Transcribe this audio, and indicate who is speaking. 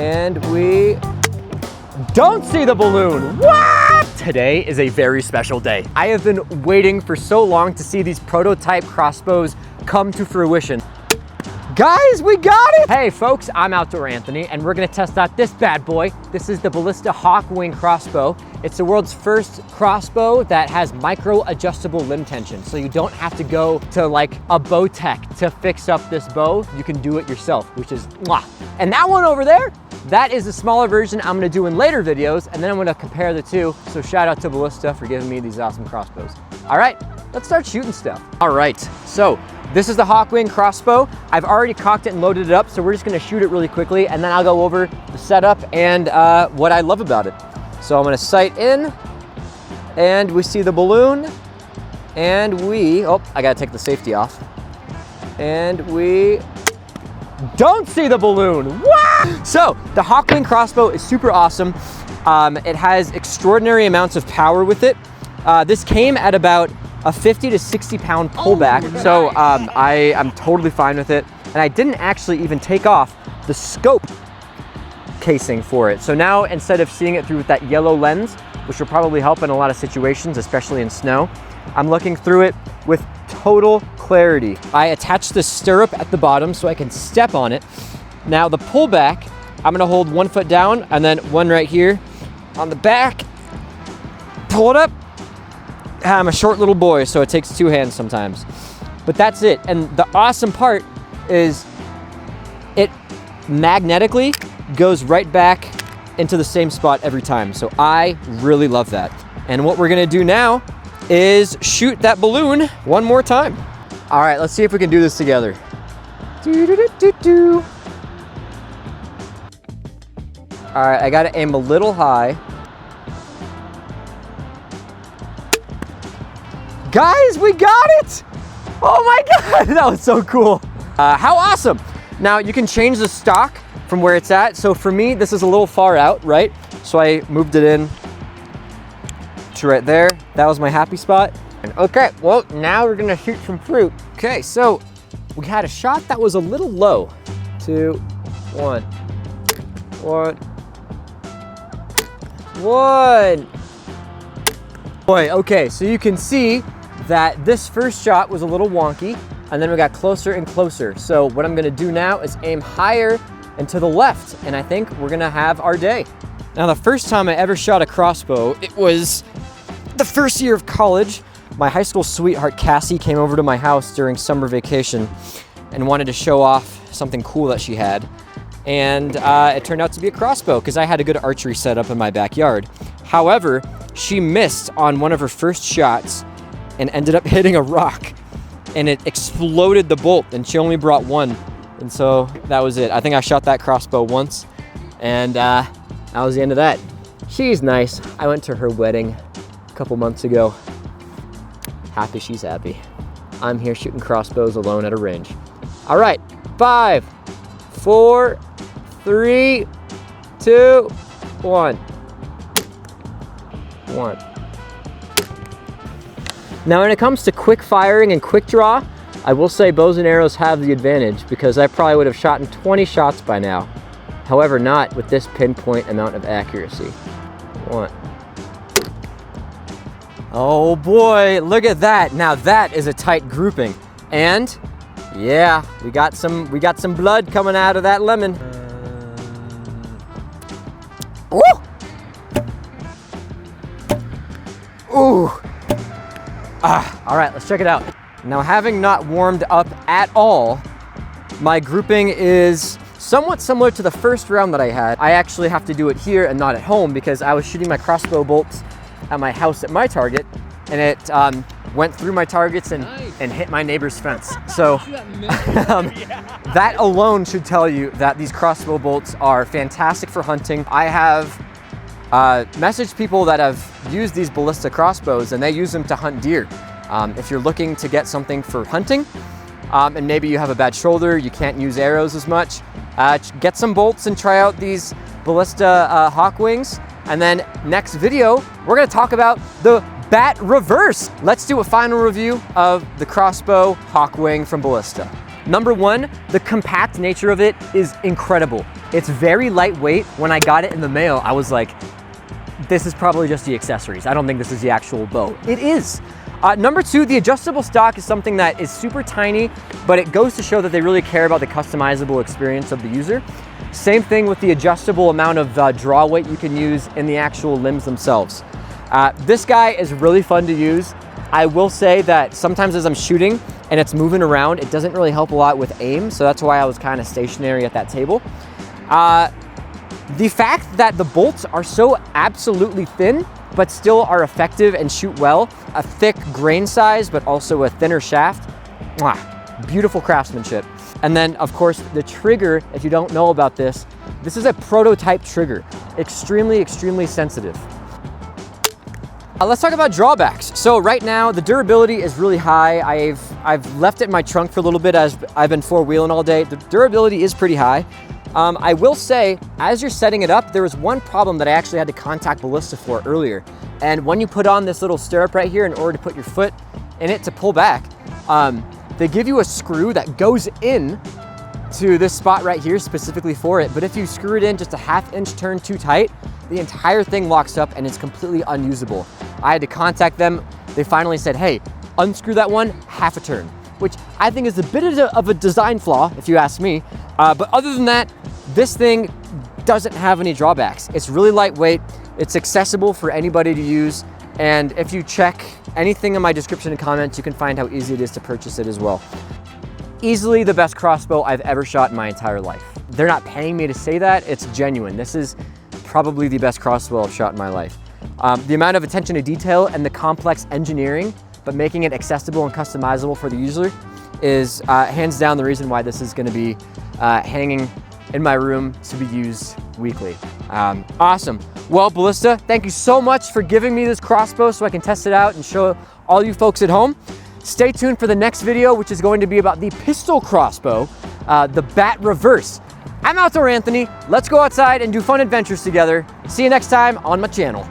Speaker 1: And we don't see the balloon. What? Today is a very special day. I have been waiting for so long to see these prototype crossbows come to fruition. Guys, we got it! Hey folks, I'm OutdoorAnthony, and we're gonna test out this bad boy. This is the Ballista Hawkwing crossbow. It's the world's first crossbow that has micro adjustable limb tension. So you don't have to go to like a bow tech to fix up this bow. You can do it yourself, which is mwah. And that one over there, that is the smaller version I'm gonna do in later videos, and then I'm gonna compare the two. So shout out to Ballista for giving me these awesome crossbows. All right, let's start shooting stuff. All right, so this is the Hawkwing crossbow. I've already cocked it and loaded it up, so we're just gonna shoot it really quickly, and then I'll go over the setup and what I love about it. So I'm gonna sight in, and we see the balloon, and oh, I gotta take the safety off. And we don't see the balloon. What? So the Hawkwing crossbow is super awesome. It has extraordinary amounts of power with it. This came at about a 50 to 60 pound pullback. So I'm totally fine with it. And I didn't actually even take off the scope casing for it. So now instead of seeing it through with that yellow lens, which will probably help in a lot of situations, especially in snow, I'm looking through it with total clarity. I attached the stirrup at the bottom so I can step on it. Now the pullback, I'm gonna hold 1 foot down and then one right here on the back, pull it up. I'm a short little boy, so it takes 2 hands sometimes. But that's it. And the awesome part is it magnetically goes right back into the same spot every time. So I really love that. And what we're gonna do now is shoot that balloon one more time. All right, let's see if we can do this together. All right, I gotta aim a little high. Guys, we got it! Oh my God, that was so cool. How awesome. Now you can change the stock from where it's at. So for me, this is a little far out, right? So I moved it in to right there. That was my happy spot. Okay, well, now we're gonna shoot some fruit. Okay, so we had a shot that was a little low. 2, 1, 1, 1. Boy, okay, so you can see that this first shot was a little wonky, and then we got closer and closer. So what I'm gonna do now is aim higher and to the left, and I think we're gonna have our day. Now, the first time I ever shot a crossbow, it was the first year of college. My high school sweetheart, Cassie, came over to my house during summer vacation and wanted to show off something cool that she had. And it turned out to be a crossbow because I had a good archery setup in my backyard. However, she missed on one of her first shots and ended up hitting a rock, and it exploded the bolt, and she only brought one. And so that was it. I think I shot that crossbow once, and that was the end of that. She's nice. I went to her wedding a couple months ago. Happy she's happy. I'm here shooting crossbows alone at a range. All right, 5, 4, 3, 2, 1. 1. Now, when it comes to quick firing and quick draw, I will say bows and arrows have the advantage because I probably would have shot in 20 shots by now. However, not with this pinpoint amount of accuracy. 1. Oh boy, look at that. Now that is a tight grouping. And yeah, we got some blood coming out of that lemon. Ooh! Ooh! All right, let's check it out. Now, having not warmed up at all, my grouping is somewhat similar to the first round that I had. I actually have to do it here and not at home because I was shooting my crossbow bolts at my house at my target, and it went through my targets and hit my neighbor's fence. So that alone should tell you that these crossbow bolts are fantastic for hunting. I have messaged people that have used these Ballista crossbows, and they use them to hunt deer. If you're looking to get something for hunting, and maybe you have a bad shoulder, you can't use arrows as much, get some bolts and try out these Ballista Hawkwings. And then next video, we're gonna talk about the bat reverse. Let's do a final review of the crossbow Hawkwing from Ballista. Number one, the compact nature of it is incredible. It's very lightweight. When I got it in the mail, I was like, this is probably just the accessories. I don't think this is the actual bow. It is. Number two, the adjustable stock is something that is super tiny, but it goes to show that they really care about the customizable experience of the user. Same thing with the adjustable amount of draw weight you can use in the actual limbs themselves. This guy is really fun to use. I will say that sometimes as I'm shooting and it's moving around, it doesn't really help a lot with aim, so that's why I was kind of stationary at that table. The fact that the bolts are so absolutely thin, but still are effective and shoot well, a thick grain size, but also a thinner shaft, beautiful craftsmanship. And then of course the trigger, if you don't know about this is a prototype trigger, extremely sensitive. Let's talk about drawbacks. So right now the durability is really high. I've left it in my trunk for a little bit as I've been four-wheeling all day. The durability is pretty high. I will say, as you're setting it up, there was one problem that I actually had to contact Ballista for earlier. And when you put on this little stirrup right here in order to put your foot in it to pull back, they give you a screw that goes in to this spot right here specifically for it. But if you screw it in just a ½ inch turn too tight, the entire thing locks up and it's completely unusable. I had to contact them. They finally said, hey, unscrew that one ½ a turn, which I think is a bit of a design flaw, if you ask me. But other than that, this thing doesn't have any drawbacks. It's really lightweight. It's accessible for anybody to use. And if you check anything in my description and comments, you can find how easy it is to purchase it as well. Easily the best crossbow I've ever shot in my entire life. They're not paying me to say that, it's genuine. This is probably the best crossbow I've shot in my life. The amount of attention to detail and the complex engineering, but making it accessible and customizable for the user is hands down the reason why this is gonna be hanging in my room to be used weekly. Awesome. Well, Ballista, thank you so much for giving me this crossbow so I can test it out and show all you folks at home. Stay tuned for the next video, which is going to be about the pistol crossbow, the Bat Reverse. I'm Outdoor Anthony. Let's go outside and do fun adventures together. See you next time on my channel.